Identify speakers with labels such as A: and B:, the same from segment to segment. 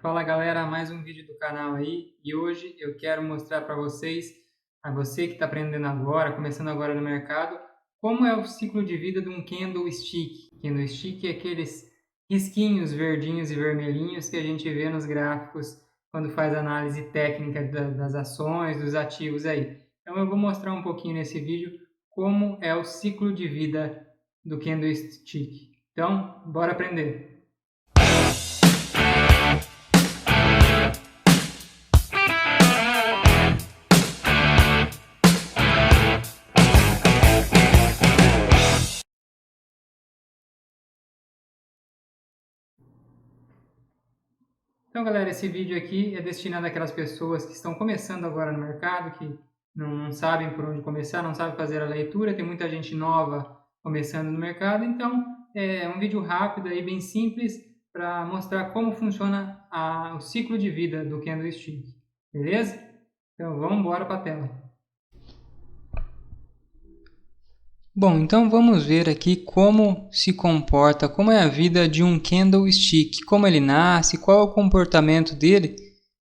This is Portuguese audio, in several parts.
A: Fala galera, mais um vídeo do canal aí e hoje eu quero mostrar para vocês, a você que está aprendendo agora, começando agora no mercado, como é o ciclo de vida de um candlestick. Candlestick é aqueles risquinhos verdinhos e vermelhinhos que a gente vê nos gráficos quando faz análise técnica das ações, dos ativos aí. Então eu vou mostrar um pouquinho nesse vídeo como é o ciclo de vida do candlestick. Então, bora aprender! Então, galera, esse vídeo aqui é destinado àquelas pessoas que estão começando agora no mercado, que não sabem por onde começar, não sabem fazer a leitura, tem muita gente nova começando no mercado, então é um vídeo rápido e bem simples para mostrar como funciona o ciclo de vida do candlestick, beleza? Então, vamos embora para a tela. Bom, então vamos ver aqui como se comporta, como é a vida de um candlestick, como ele nasce, qual é o comportamento dele,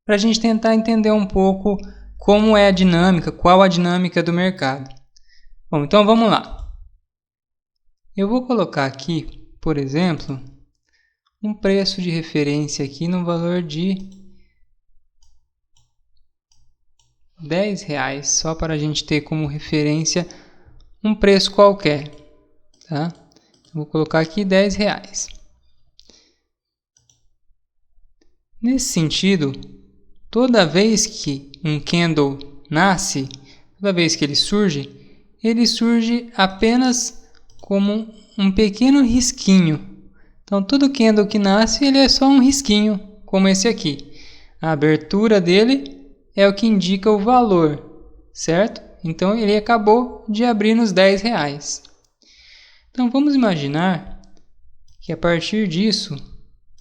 A: para a gente tentar entender um pouco como é a dinâmica, qual a dinâmica do mercado. Bom, então vamos lá. Eu vou colocar aqui, por exemplo, um preço de referência aqui no valor de R$10, só para a gente ter como referência um preço qualquer, tá? Vou colocar aqui R$10. Nesse sentido, toda vez que um candle nasce, toda vez que ele surge apenas como um pequeno risquinho. Então, todo candle que nasce, ele é só um risquinho, como esse aqui. A abertura dele é o que indica o valor, certo? Então, ele acabou de abrir nos R$10. Então, vamos imaginar que a partir disso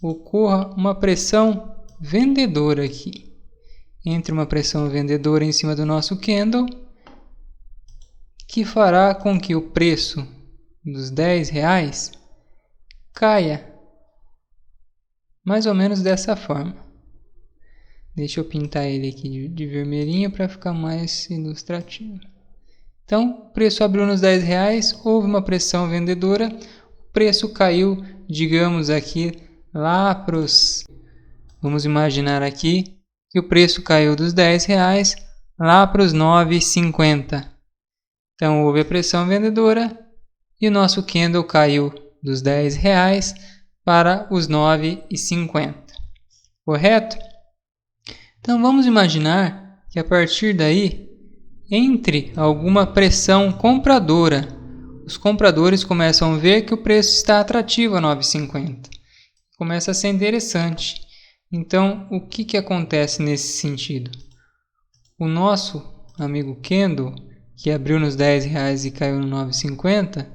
A: ocorra uma pressão vendedora aqui. Entre uma pressão vendedora em cima do nosso candle, que fará com que o preço dos R$10 caia mais ou menos dessa forma. Deixa eu pintar ele aqui de vermelhinho para ficar mais ilustrativo. Então, o preço abriu nos R$10, houve uma pressão vendedora, o preço caiu, digamos aqui, lá para os... Vamos imaginar aqui que o preço caiu dos R$10 lá para os 9,50. Então, houve a pressão vendedora e o nosso candle caiu dos R$10 para os 9,50. Correto? Então, vamos imaginar que a partir daí, entre alguma pressão compradora, os compradores começam a ver que o preço está atrativo a 9,50. Começa a ser interessante. Então, o que acontece nesse sentido? O nosso amigo candle, que abriu nos R$10 e caiu no 9,50,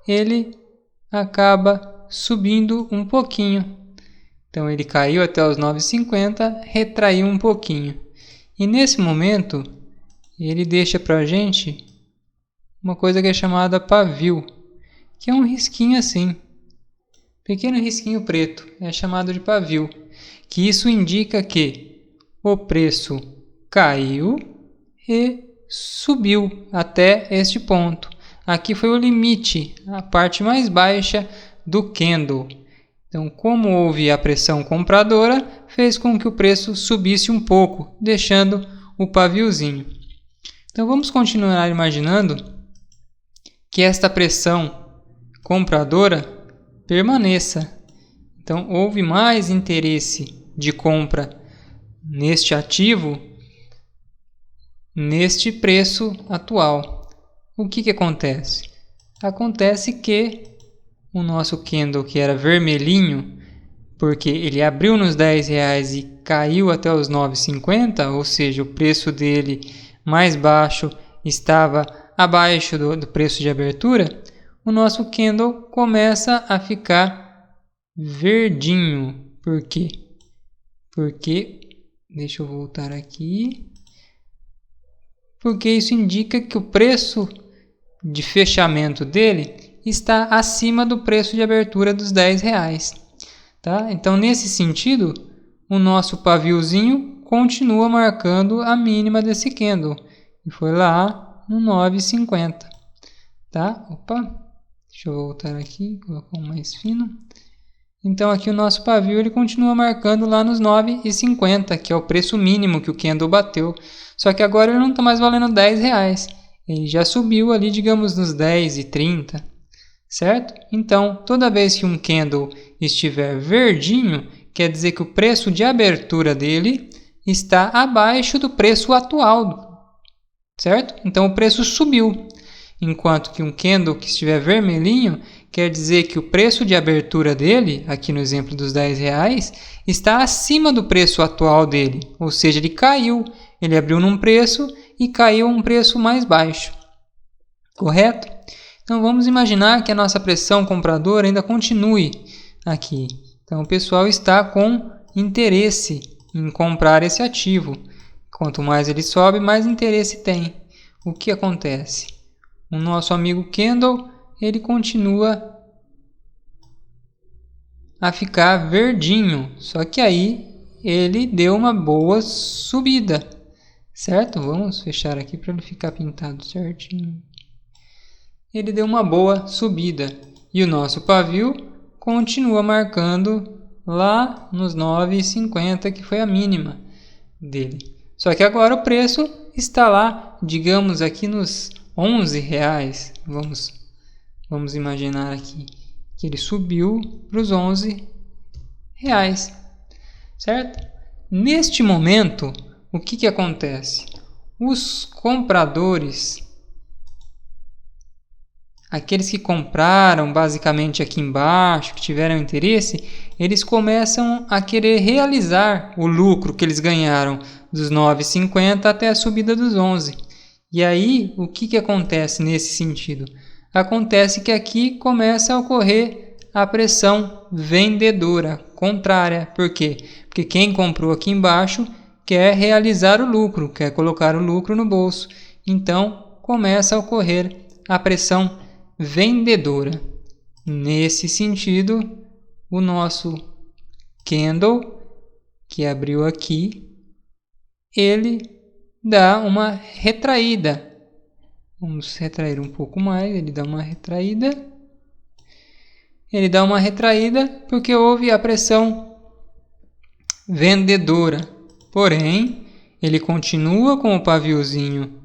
A: ele acaba subindo um pouquinho. Então, ele caiu até os 9,50, retraiu um pouquinho. E nesse momento, ele deixa para a gente uma coisa que é chamada pavio, que é um risquinho assim, pequeno risquinho preto, é chamado de pavio, que isso indica que o preço caiu e subiu até este ponto. Aqui foi o limite, a parte mais baixa do candle. Então, como houve a pressão compradora, fez com que o preço subisse um pouco, deixando o paviozinho. Então, vamos continuar imaginando que esta pressão compradora permaneça. Então, houve mais interesse de compra neste ativo, neste preço atual. O que acontece? Acontece que o nosso candle, que era vermelhinho, porque ele abriu nos R$10 e caiu até os 9,50, ou seja, o preço dele mais baixo estava abaixo do preço de abertura, o nosso candle começa a ficar verdinho. Por quê? Porque, deixa eu voltar aqui, porque isso indica que o preço de fechamento dele está acima do preço de abertura dos R$10. Tá? Então, nesse sentido, o nosso paviozinho continua marcando a mínima desse candle. E foi lá no 9,50. Tá? Opa, deixa eu voltar aqui, colocar um mais fino. Então aqui o nosso pavio ele continua marcando lá nos 9,50, que é o preço mínimo que o candle bateu. Só que agora ele não está mais valendo R$10. Ele já subiu ali, digamos, nos 10,30, certo? Então, toda vez que um candle estiver verdinho, quer dizer que o preço de abertura dele está abaixo do preço atual, certo? Então o preço subiu. Enquanto que um candle que estiver vermelhinho, quer dizer que o preço de abertura dele, aqui no exemplo dos R$10, está acima do preço atual dele. Ou seja, ele caiu. Ele abriu num preço e caiu a um preço mais baixo. Correto? Então vamos imaginar que a nossa pressão compradora ainda continue aqui. Então o pessoal está com interesse em comprar esse ativo. Quanto mais ele sobe, mais interesse tem. O que acontece? O nosso amigo candle, ele continua a ficar verdinho, só que aí ele deu uma boa subida, certo? Vamos fechar aqui para ele ficar pintado certinho. Ele deu uma boa subida e o nosso pavio continua marcando lá nos 9,50, que foi a mínima dele. Só que agora o preço está lá, digamos aqui nos R$11. Vamos imaginar aqui que ele subiu para os R$11, certo? Neste momento, o que acontece? Os compradores, aqueles que compraram basicamente aqui embaixo, que tiveram interesse, eles começam a querer realizar o lucro que eles ganharam dos 9,50 até a subida dos 11. E aí, o que acontece nesse sentido? Acontece que aqui começa a ocorrer a pressão vendedora contrária. Por quê? Porque quem comprou aqui embaixo quer realizar o lucro, quer colocar o lucro no bolso. Então, começa a ocorrer a pressão vendedora. Nesse sentido, o nosso candle, que abriu aqui, ele dá uma retraída. Vamos retrair um pouco mais, ele dá uma retraída. Ele dá uma retraída porque houve a pressão vendedora. Porém, ele continua com o paviozinho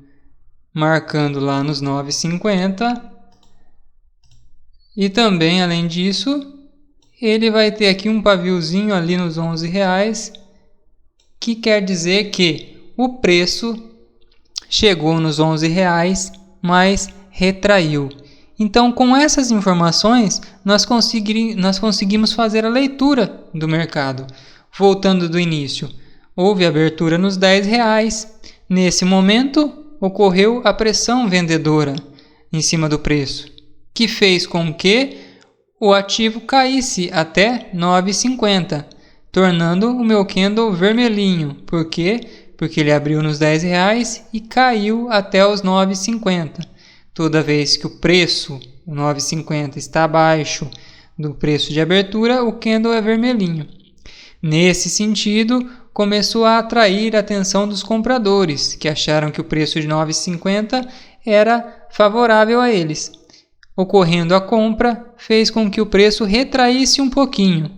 A: marcando lá nos 9,50. E também, além disso, ele vai ter aqui um paviozinho ali nos R$11, que quer dizer que o preço chegou nos R$11, mas retraiu. Então, com essas informações, nós conseguimos fazer a leitura do mercado. Voltando do início, houve abertura nos R$10. Nesse momento, ocorreu a pressão vendedora em cima do preço, que fez com que o ativo caísse até 9,50, tornando o meu candle vermelhinho. Por quê? Porque ele abriu nos R$10 e caiu até os 9,50. Toda vez que o preço, o 9,50, está abaixo do preço de abertura, o candle é vermelhinho. Nesse sentido, começou a atrair a atenção dos compradores, que acharam que o preço de 9,50 era favorável a eles. Ocorrendo a compra, fez com que o preço retraísse um pouquinho.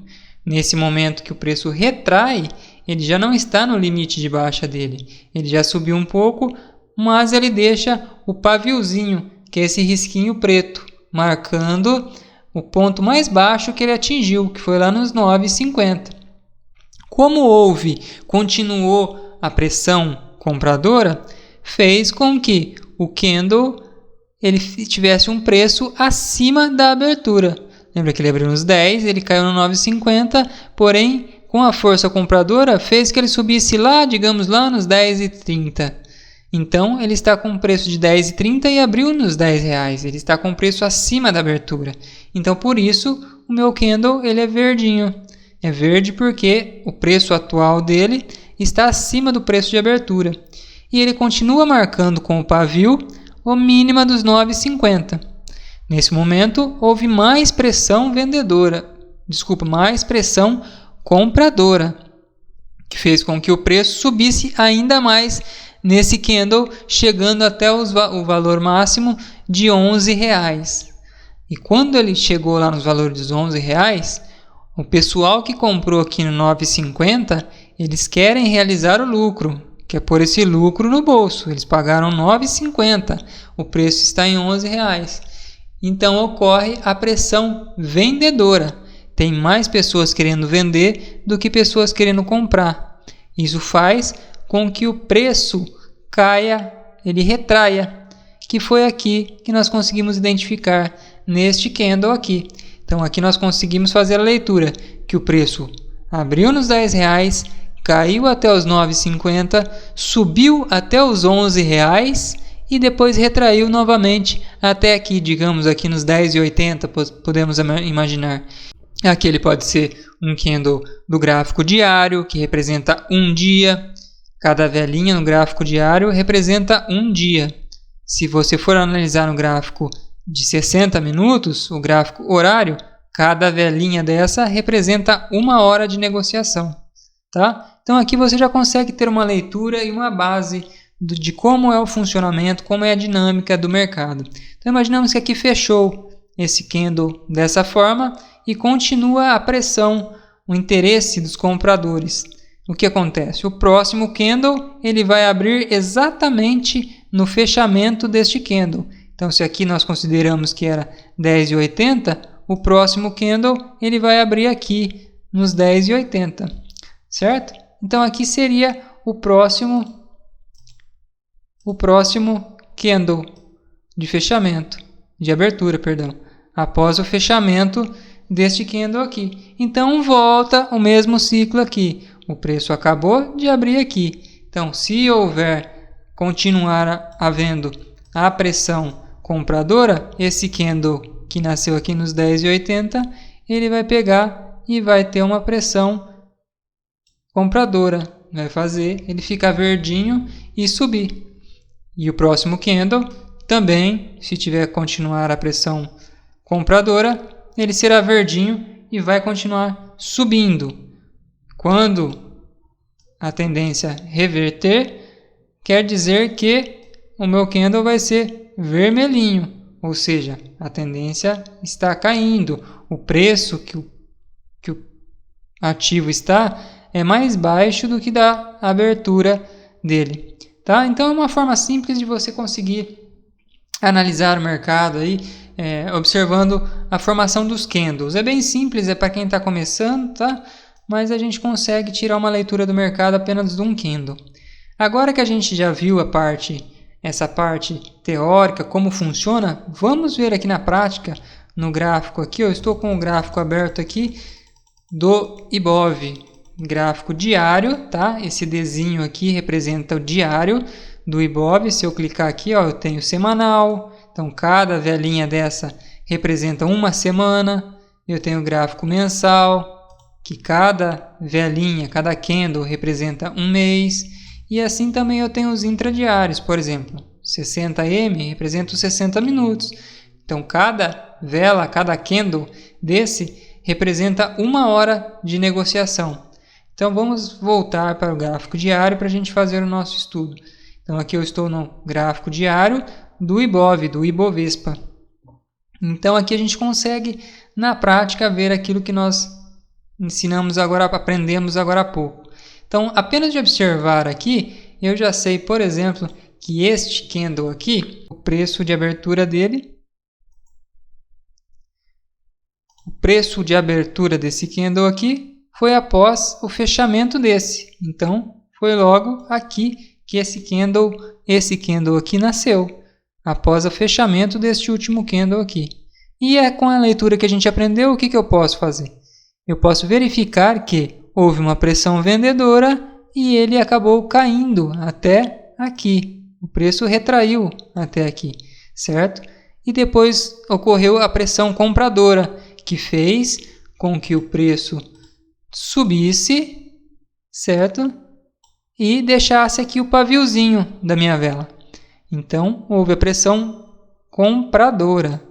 A: Nesse momento que o preço retrai, ele já não está no limite de baixa dele. Ele já subiu um pouco, mas ele deixa o paviozinho, que é esse risquinho preto, marcando o ponto mais baixo que ele atingiu, que foi lá nos 9,50. Como continuou a pressão compradora, fez com que o candle ele tivesse um preço acima da abertura. Lembra que ele abriu nos 10, ele caiu no 9,50, porém, com a força compradora, fez que ele subisse lá, digamos lá, nos 10,30. Então, ele está com um preço de 10,30 e abriu nos R$10. Ele está com um preço acima da abertura. Então, por isso, o meu candle ele é verdinho. É verde porque o preço atual dele está acima do preço de abertura. E ele continua marcando com o pavio o mínimo dos 9,50. Nesse momento, houve mais pressão compradora. que fez com que o preço subisse ainda mais nesse candle, chegando até o valor máximo de R$11. E quando ele chegou lá nos valores dos R$11, o pessoal que comprou aqui no 9,50, eles querem realizar o lucro, que é pôr esse lucro no bolso. Eles pagaram 9,50, o preço está em R$11. Então ocorre a pressão vendedora. Tem mais pessoas querendo vender do que pessoas querendo comprar. Isso faz com que o preço caia, ele retraia, que foi aqui que nós conseguimos identificar neste candle aqui. Então aqui nós conseguimos fazer a leitura que o preço abriu nos R$10, caiu até os 9,50, subiu até os R$11 e depois retraiu novamente até aqui, digamos aqui nos 10,80, podemos imaginar. Aqui ele pode ser um candle do gráfico diário, que representa um dia. Cada velinha no gráfico diário representa um dia. Se você for analisar no gráfico de 60 minutos, o gráfico horário, cada velinha dessa representa 1 hora de negociação. Tá? Então aqui você já consegue ter uma leitura e uma base de como é o funcionamento, como é a dinâmica do mercado. Então imaginamos que aqui fechou esse candle dessa forma e continua a pressão, o interesse dos compradores. O que acontece? O próximo candle ele vai abrir exatamente no fechamento deste candle. Então, se aqui nós consideramos que era 10,80, o próximo candle ele vai abrir aqui nos 10,80, certo? Então, aqui seria o próximo candle de fechamento, de abertura, perdão, após o fechamento deste candle aqui. Então, volta o mesmo ciclo aqui. O preço acabou de abrir aqui. Então, se continuar havendo a pressão compradora, esse candle que nasceu aqui nos 10,80, ele vai pegar e vai ter uma pressão compradora. Vai fazer ele ficar verdinho e subir. E o próximo candle também, se tiver continuar a pressão compradora, ele será verdinho e vai continuar subindo. Quando a tendência reverter, quer dizer que o meu candle vai ser vermelhinho, ou seja, a tendência está caindo. O preço que o ativo está é mais baixo do que da abertura dele. Tá? Então é uma forma simples de você conseguir analisar o mercado aí, observando a formação dos candles. É bem simples, é para quem está começando, tá? Mas a gente consegue tirar uma leitura do mercado apenas de um candle. Agora que a gente já viu essa parte teórica, como funciona, vamos ver aqui na prática, no gráfico aqui. Eu estou com o gráfico aberto aqui do Ibov, gráfico diário, tá? Esse Dzinho aqui representa o diário do Ibov. Se eu clicar aqui, ó, eu tenho semanal, então cada velinha dessa representa uma semana. Eu tenho o gráfico mensal, que cada velinha, cada candle representa um mês. E assim também eu tenho os intradiários, por exemplo, 60M representa os 60 minutos. Então cada vela, cada candle desse representa 1 hora de negociação. Então vamos voltar para o gráfico diário para a gente fazer o nosso estudo. Então aqui eu estou no gráfico diário do Ibov, do Ibovespa. Então aqui a gente consegue na prática ver aquilo que nós aprendemos agora há pouco. Então, apenas de observar aqui, eu já sei, por exemplo, que este candle aqui, o preço de abertura dele, o preço de abertura desse candle aqui foi após o fechamento desse. Então, foi logo aqui que esse candle aqui nasceu, após o fechamento deste último candle aqui. E com a leitura que a gente aprendeu, o que eu posso fazer? Eu posso verificar que houve uma pressão vendedora e ele acabou caindo até aqui. O preço retraiu até aqui, certo? E depois ocorreu a pressão compradora, que fez com que o preço subisse, certo? E deixasse aqui o paviozinho da minha vela. Então, houve a pressão compradora.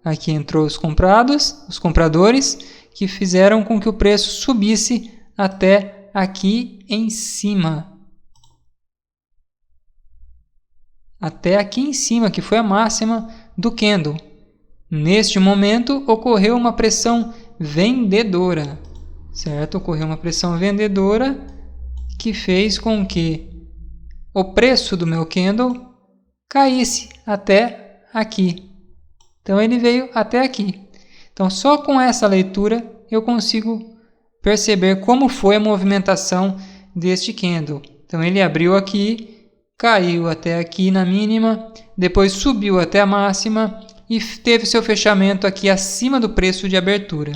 A: Aqui entrou os compradores, que fizeram com que o preço subisse até até aqui em cima. Até aqui em cima, que foi a máxima do candle. Neste momento, ocorreu uma pressão vendedora, certo? Ocorreu uma pressão vendedora que fez com que o preço do meu candle caísse até aqui. Então, ele veio até aqui. Então, só com essa leitura, eu consigo perceber como foi a movimentação deste candle. Então, ele abriu aqui, caiu até aqui na mínima, depois subiu até a máxima e teve seu fechamento aqui acima do preço de abertura.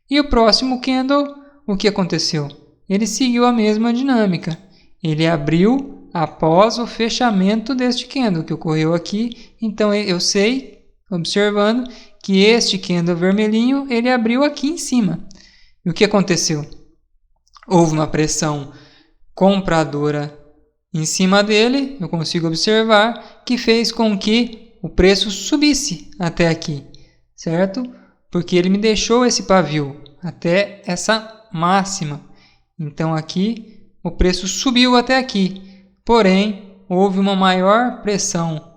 A: E o próximo candle, o que aconteceu? Ele seguiu a mesma dinâmica. Ele abriu após o fechamento deste candle que ocorreu aqui. Então eu sei, observando, que este candle vermelhinho ele abriu aqui em cima. E o que aconteceu? Houve uma pressão compradora em cima dele, eu consigo observar, que fez com que o preço subisse até aqui, certo? Porque ele me deixou esse pavio até essa máxima. Então aqui o preço subiu até aqui. Porém, houve uma maior pressão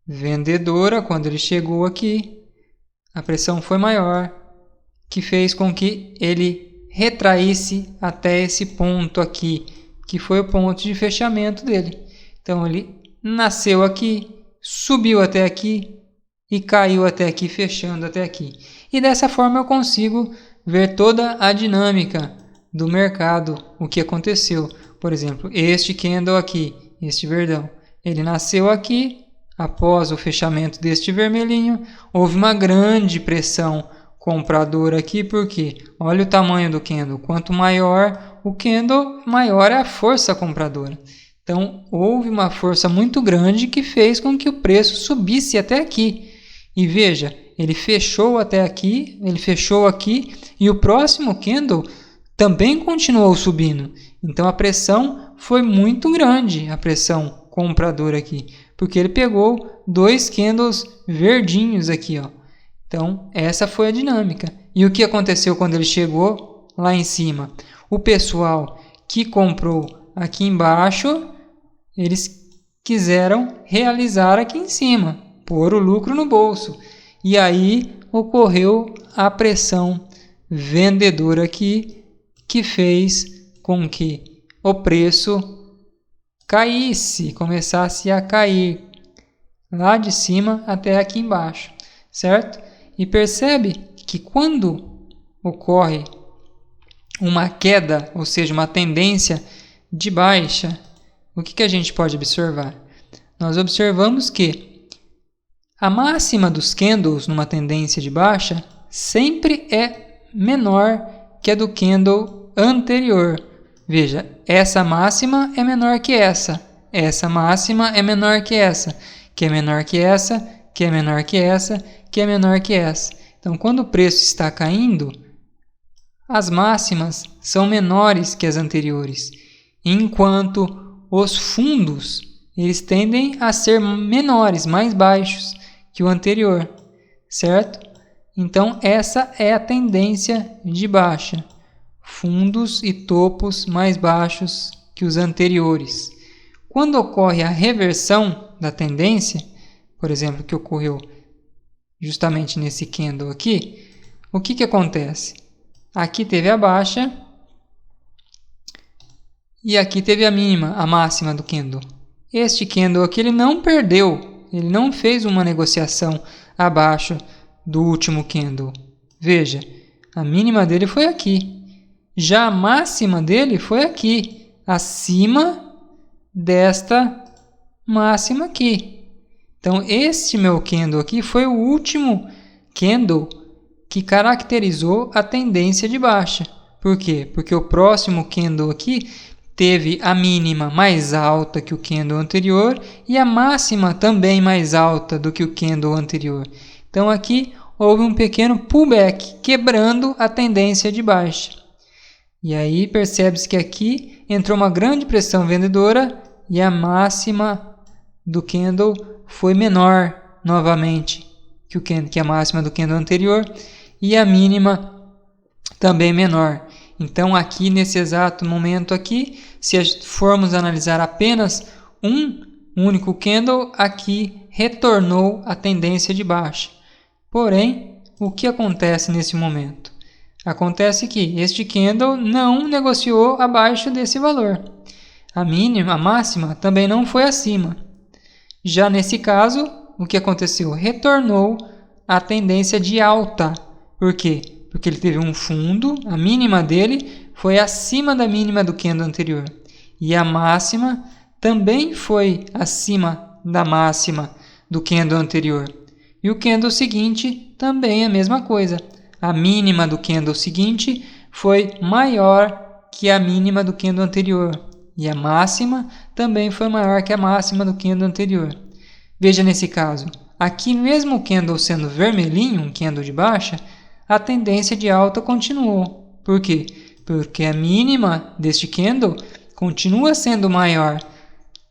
A: vendedora quando ele chegou aqui. A pressão foi maior, que fez com que ele retraísse até esse ponto aqui, que foi o ponto de fechamento dele. Então, ele nasceu aqui, subiu até aqui e caiu até aqui, fechando até aqui. E dessa forma eu consigo ver toda a dinâmica do mercado, o que aconteceu. Por exemplo, este candle aqui, este verdão, ele nasceu aqui, após o fechamento deste vermelhinho, houve uma grande pressão compradora aqui, porque olha o tamanho do candle, quanto maior o candle, maior é a força compradora. Então, houve uma força muito grande que fez com que o preço subisse até aqui. E veja, ele fechou até aqui, ele fechou aqui, e o próximo candle também continuou subindo. Então, a pressão foi muito grande, a pressão compradora aqui, porque ele pegou dois candles verdinhos aqui, ó. Então, essa foi a dinâmica. E o que aconteceu quando ele chegou lá em cima? O pessoal que comprou aqui embaixo, eles quiseram realizar aqui em cima, pôr o lucro no bolso. E aí ocorreu a pressão vendedora aqui, que fez com que o preço caísse, começasse a cair lá de cima até aqui embaixo, certo? E percebe que quando ocorre uma queda, ou seja, uma tendência de baixa, o que a gente pode observar? Nós observamos que a máxima dos candles numa tendência de baixa sempre é menor que a do candle anterior. Veja, essa máxima é menor que essa máxima é menor que essa, que é menor que essa, que é menor que essa, que é menor que essa. Então, quando o preço está caindo, as máximas são menores que as anteriores, enquanto os fundos eles tendem a ser menores, mais baixos que o anterior, certo? Então, essa é a tendência de baixa. Fundos e topos mais baixos que os anteriores. Quando ocorre a reversão da tendência, por exemplo, que ocorreu justamente nesse candle aqui, o que acontece? Aqui teve a baixa e aqui teve a mínima, a máxima do candle. Este candle aqui ele não perdeu, ele não fez uma negociação abaixo do último candle. Veja, a mínima dele foi aqui. Já a máxima dele foi aqui, acima desta máxima aqui. Então, este meu candle aqui foi o último candle que caracterizou a tendência de baixa. Por quê? Porque o próximo candle aqui teve a mínima mais alta que o candle anterior e a máxima também mais alta do que o candle anterior. Então, aqui houve um pequeno pullback, quebrando a tendência de baixa. E aí percebe-se que aqui entrou uma grande pressão vendedora e a máxima do candle foi menor novamente que a máxima do candle anterior e a mínima também menor. Então aqui nesse exato momento aqui, se formos analisar apenas um único candle, aqui retornou a tendência de baixa. Porém, o que acontece nesse momento? Acontece que este candle não negociou abaixo desse valor. A mínima, a máxima, também não foi acima. Já nesse caso, o que aconteceu? Retornou a tendência de alta. Por quê? Porque ele teve um fundo, a mínima dele foi acima da mínima do candle anterior. E a máxima também foi acima da máxima do candle anterior. E o candle seguinte também é a mesma coisa. A mínima do candle seguinte foi maior que a mínima do candle anterior. E a máxima também foi maior que a máxima do candle anterior. Veja nesse caso, aqui mesmo o candle sendo vermelhinho, um candle de baixa, a tendência de alta continuou. Por quê? Porque a mínima deste candle continua sendo maior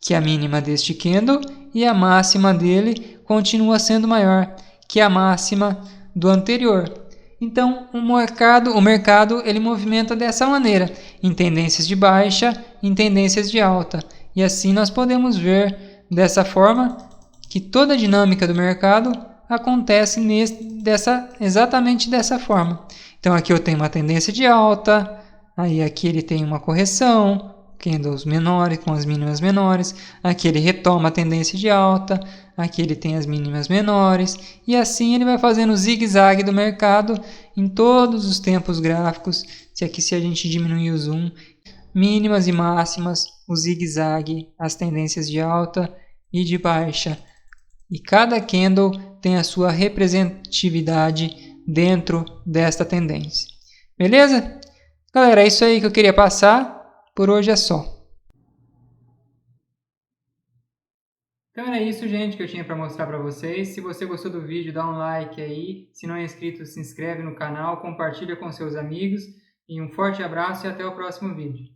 A: que a mínima deste candle e a máxima dele continua sendo maior que a máxima do anterior. Então, o mercado ele movimenta dessa maneira, em tendências de baixa, em tendências de alta. E assim nós podemos ver dessa forma que toda a dinâmica do mercado acontece exatamente dessa forma. Então aqui eu tenho uma tendência de alta, aí aqui ele tem uma correção, candles menores com as mínimas menores, aqui ele retoma a tendência de alta, aqui ele tem as mínimas menores, e assim ele vai fazendo o zigue-zague do mercado em todos os tempos gráficos. Se a gente diminuir o zoom, mínimas e máximas, o zigue-zague, as tendências de alta e de baixa. E cada candle tem a sua representatividade dentro desta tendência. Beleza? Galera, é isso aí que eu queria passar. Por hoje é só. Então era isso, gente, que eu tinha para mostrar para vocês. Se você gostou do vídeo, dá um like aí. Se não é inscrito, se inscreve no canal, compartilha com seus amigos. E um forte abraço e até o próximo vídeo.